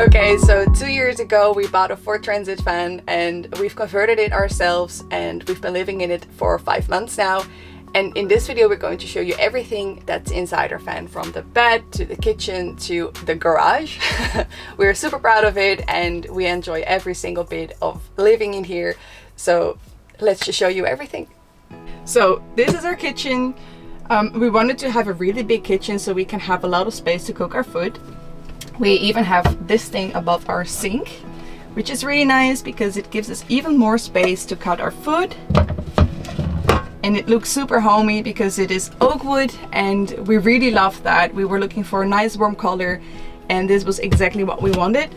Okay, so 2 years ago we bought a Ford Transit van and we've converted it ourselves, and we've been living in it for 5 months now. And in this video we're going to show you everything that's inside our van, from the bed to the kitchen to the garage. We're super proud of it and we enjoy every single bit of living in here. So let's just show you everything. So this is our kitchen. We wanted to have a really big kitchen so we can have a lot of space to cook our food. We even have this thing above our sink, which is really nice because it gives us even more space to cut our food. And it looks super homey because it is oak wood, and we really love that. We were looking for a nice warm color and this was exactly what we wanted.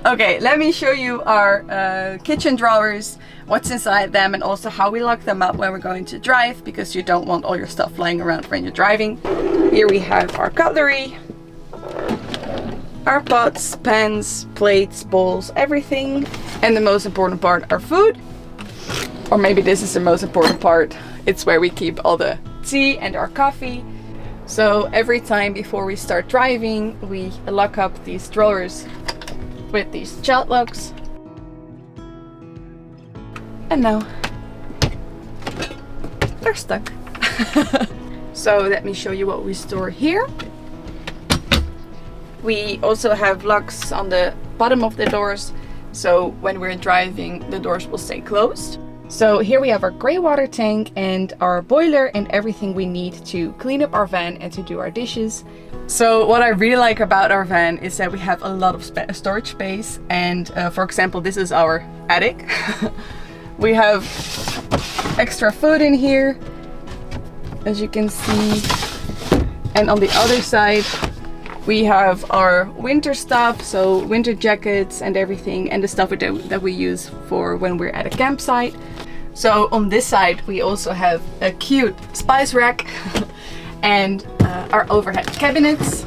Okay, let me show you our kitchen drawers, what's inside them, and also how we lock them up when we're going to drive, because you don't want all your stuff lying around when you're driving. Here we have our cutlery, our pots, pans, plates, bowls, everything. And the most important part, our food. Or maybe this is the most important part. It's where we keep all the tea and our coffee. So every time before we start driving, we lock up these drawers with these child locks. And now they're stuck. So let me show you what we store here. We also have locks on the bottom of the doors, so when we're driving, the doors will stay closed. So here we have our grey water tank and our boiler and everything we need to clean up our van and to do our dishes. So what I really like about our van is that we have a lot of storage space, and for example, this is our attic. We have extra food in here, as you can see, and on the other side we have our winter stuff, so winter jackets and everything, and the stuff that we use for when we're at a campsite. So on this side we also have a cute spice rack and our overhead cabinets.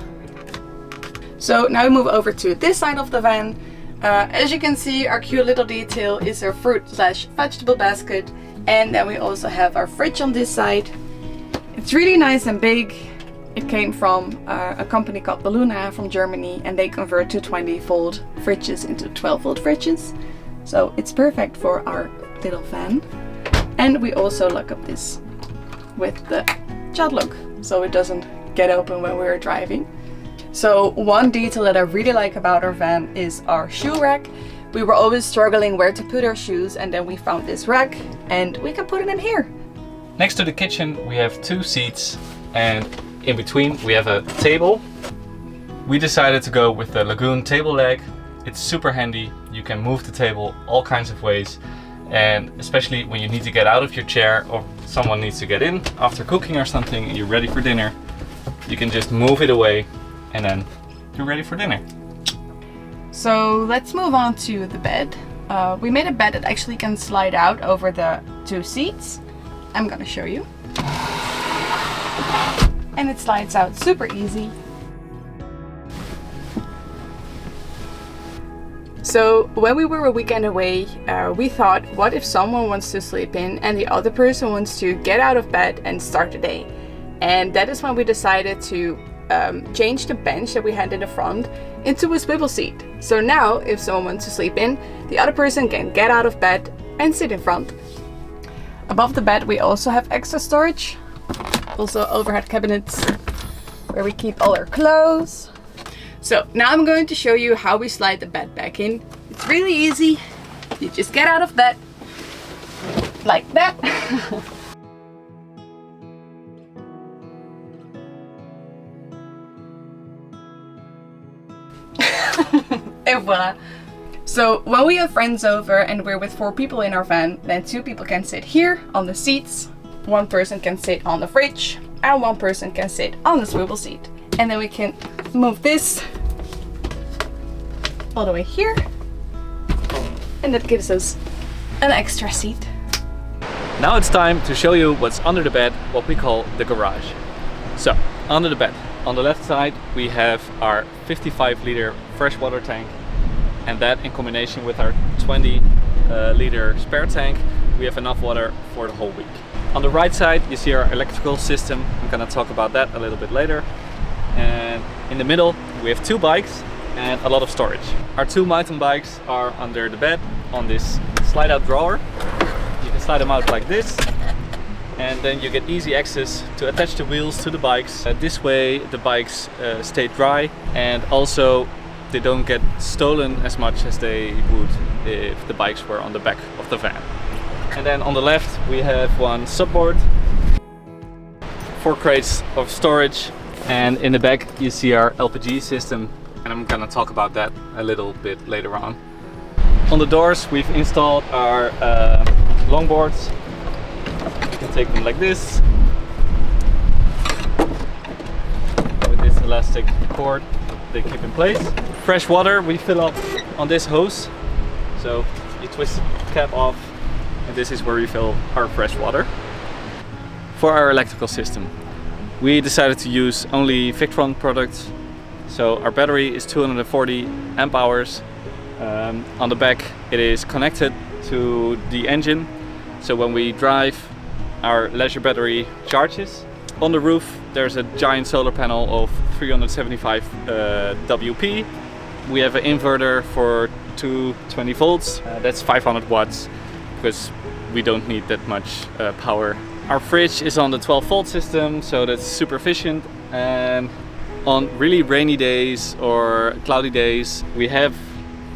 So now we move over to this side of the van. As you can see, our cute little detail is our fruit/vegetable basket, and then we also have our fridge on this side. It's really nice and big. It came from a company called Balluna from Germany, and they convert to 20-volt fridges into 12-volt fridges. So it's perfect for our little van. And we also lock up this with the child lock, so it doesn't get open when we're driving. So one detail that I really like about our van is our shoe rack. We were always struggling where to put our shoes, and then we found this rack and we can put it in here. Next to the kitchen we have 2 seats, and in between we have a table. We decided to go with the Lagoon table leg. It's super handy. You can move the table all kinds of ways, and especially when you need to get out of your chair or someone needs to get in after cooking or something and you're ready for dinner, you can just move it away and then you're ready for dinner. So let's move on to the bed. We made a bed that actually can slide out over the 2 seats. I'm gonna show you. And it slides out super easy. So when we were a weekend away, we thought, what if someone wants to sleep in and the other person wants to get out of bed and start the day? And that is when we decided to change the bench that we had in the front into a swivel seat. So now if someone wants to sleep in, the other person can get out of bed and sit in front. Above the bed we also have extra storage. Also overhead cabinets where we keep all our clothes. So now I'm going to show you how we slide the bed back in. It's really easy. You just get out of bed like that. And voila. So when we have friends over and we're with 4 people in our van, then 2 people can sit here on the seats, 1 person can sit on the fridge, and 1 person can sit on the swivel seat. And then we can move this all the way here, and that gives us an extra seat. Now it's time to show you what's under the bed, what we call the garage. So under the bed, on the left side we have our 55-liter freshwater tank, and that in combination with our 20-liter spare tank, we have enough water for the whole week. On the right side you see our electrical system. I'm gonna talk about that a little bit later. And in the middle we have 2 bikes, and a lot of storage. Our 2 mountain bikes are under the bed on this slide out drawer. You can slide them out like this, and then you get easy access to attach the wheels to the bikes. This way the bikes stay dry, and also they don't get stolen as much as they would if the bikes were on the back of the van. And then on the left we have one Surfboard, 4 crates of storage, and in the back you see our LPG system, and I'm gonna talk about that a little bit later on. On the doors we've installed our longboards. You can take them like this with this elastic cord they keep in place. Fresh water we fill up on this hose, so you twist the cap off and this is where we fill our fresh water. For our electrical system we decided to use only Victron products, so our battery is 240 amp hours. On the back it is connected to the engine, so when we drive our leisure battery charges. On the roof there's a giant solar panel of 375 WP. We have an inverter for 220 volts, that's 500 watts because we don't need that much power. Our fridge is on the 12 volt system, so that's super efficient, and on really rainy days or cloudy days we have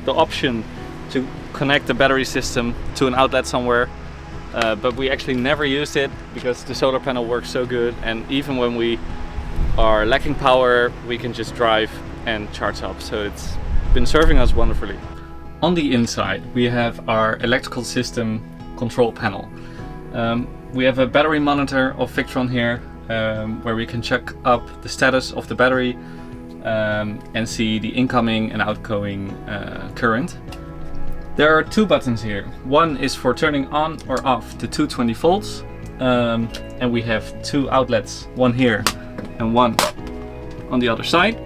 the option to connect the battery system to an outlet somewhere. But we actually never used it because the solar panel works so good, and even when we are lacking power we can just drive and charge up, so it's been serving us wonderfully. On the inside we have our electrical system control panel. We have a battery monitor of Victron here, where we can check up the status of the battery and see the incoming and outgoing current. There are 2 buttons here. One is for turning on or off the 220 volts, and we have 2 outlets, one here and one on the other side.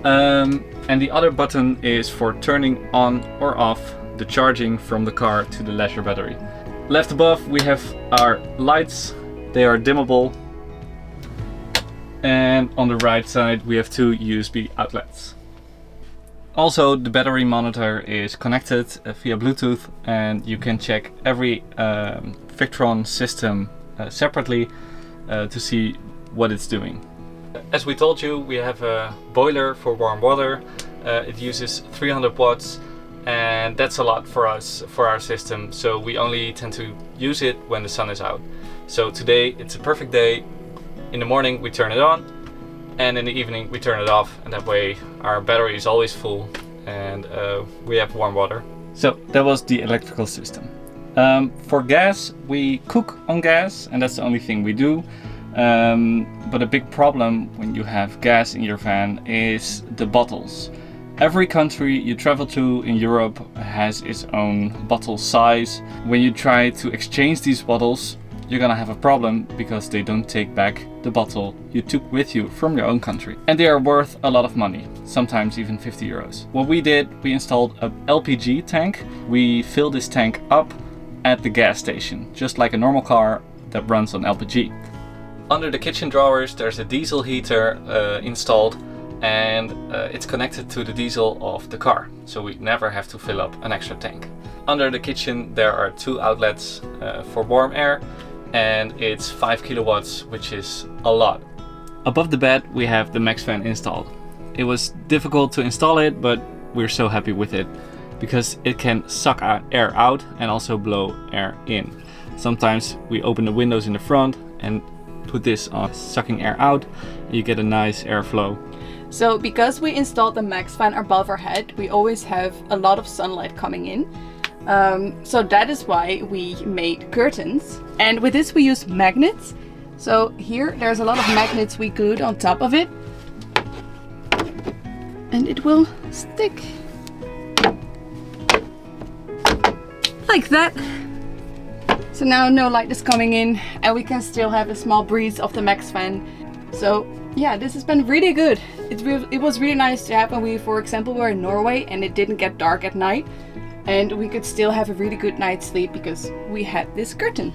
And the other button is for turning on or off the charging from the car to the leisure battery. Left above we have our lights, they are dimmable, and on the right side we have 2 USB outlets. Also the battery monitor is connected via Bluetooth, and you can check every Victron system separately to see what it's doing. As we told you, we have a boiler for warm water. It uses 300 watts, and that's a lot for us, for our system, so we only tend to use it when the sun is out. So today it's a perfect day. In the morning we turn it on, and in the evening we turn it off, and that way our battery is always full and we have warm water. So that was the electrical system. For gas, we cook on gas, and that's the only thing we do. But a big problem when you have gas in your van is the bottles. Every country you travel to in Europe has its own bottle size. When you try to exchange these bottles, you're gonna have a problem because they don't take back the bottle you took with you from your own country. And they are worth a lot of money, sometimes even 50 euros. What we did, we installed an LPG tank. We fill this tank up at the gas station, just like a normal car that runs on LPG. Under the kitchen drawers there's a diesel heater installed, and it's connected to the diesel of the car, so we never have to fill up an extra tank. Under the kitchen there are 2 outlets for warm air, and it's 5 kilowatts, which is a lot. Above the bed we have the MaxFan installed. It was difficult to install it, but we're so happy with it because it can suck air out and also blow air in. Sometimes we open the windows in the front and put this on sucking air out, and you get a nice airflow. So because we installed the MaxFan above our head, we always have a lot of sunlight coming in. So that is why we made curtains. And with this we use magnets. So here there's a lot of magnets we glued on top of it. And it will stick. Like that. So now no light is coming in, and we can still have a small breeze of the MaxFan. So yeah, this has been really good. It was really nice to have when we, for example, were in Norway and it didn't get dark at night, and we could still have a really good night's sleep because we had this curtain.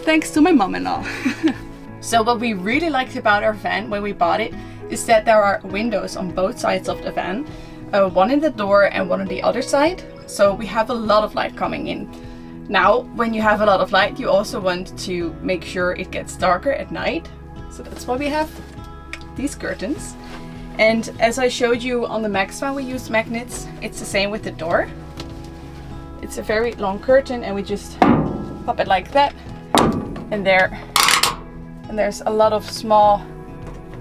Thanks to my mom-in-law. So what we really liked about our van when we bought it is that there are windows on both sides of the van, one in the door and one on the other side. So we have a lot of light coming in. Now, when you have a lot of light, you also want to make sure it gets darker at night. So that's why we have these curtains. And as I showed you on the Max van, we used magnets. It's the same with the door. It's a very long curtain and we just pop it like that. And there's a lot of small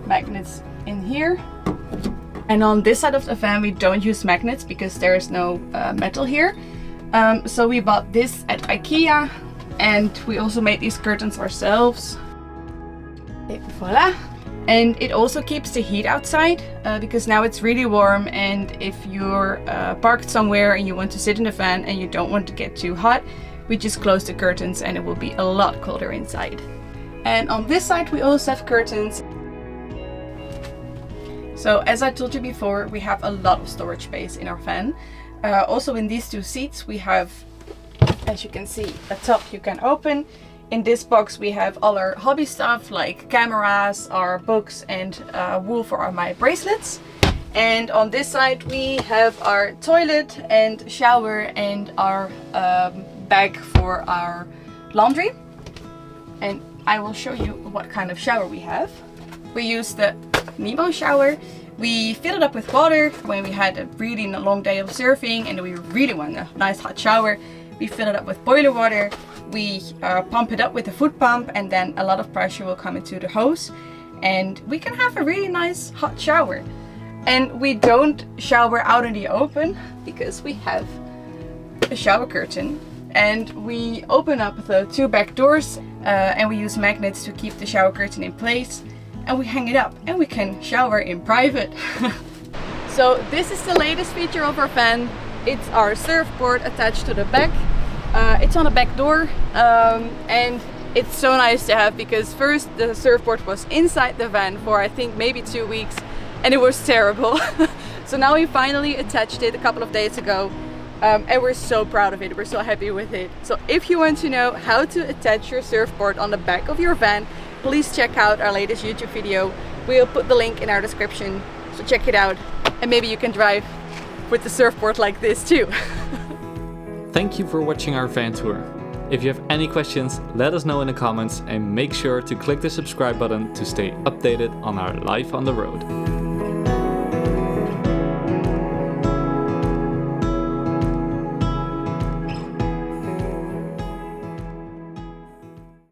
magnets in here. And on this side of the van, we don't use magnets because there is no metal here. So we bought this at IKEA and we also made these curtains ourselves. Et voila! And it also keeps the heat outside because now it's really warm, and if you're parked somewhere and you want to sit in the van and you don't want to get too hot, we just close the curtains and it will be a lot colder inside. And on this side we also have curtains. So as I told you before, we have a lot of storage space in our van. Also in these two seats we have, as you can see, a top you can open. In this box we have all our hobby stuff like cameras, our books, and wool for my bracelets. And on this side we have our toilet and shower and our bag for our laundry. And I will show you what kind of shower we have. We use the Nemo shower. We fill it up with water when we had a really long day of surfing and we really want a nice hot shower. We fill it up with boiler water. We pump it up with a foot pump, and then a lot of pressure will come into the hose and we can have a really nice hot shower. And we don't shower out in the open because we have a shower curtain, and we open up the two back doors and we use magnets to keep the shower curtain in place, and we hang it up and we can shower in private. So this is the latest feature of our van. It's our surfboard attached to the back. It's on a back door and it's so nice to have because first the surfboard was inside the van for I think maybe 2 weeks and it was terrible. So now we finally attached it a couple of days ago and we're so proud of it. We're so happy with it. So if you want to know how to attach your surfboard on the back of your van, please check out our latest YouTube video. We'll put the link in our description, so check it out and maybe you can drive with the surfboard like this too. Thank you for watching our van tour. If you have any questions, let us know in the comments and make sure to click the subscribe button to stay updated on our life on the road.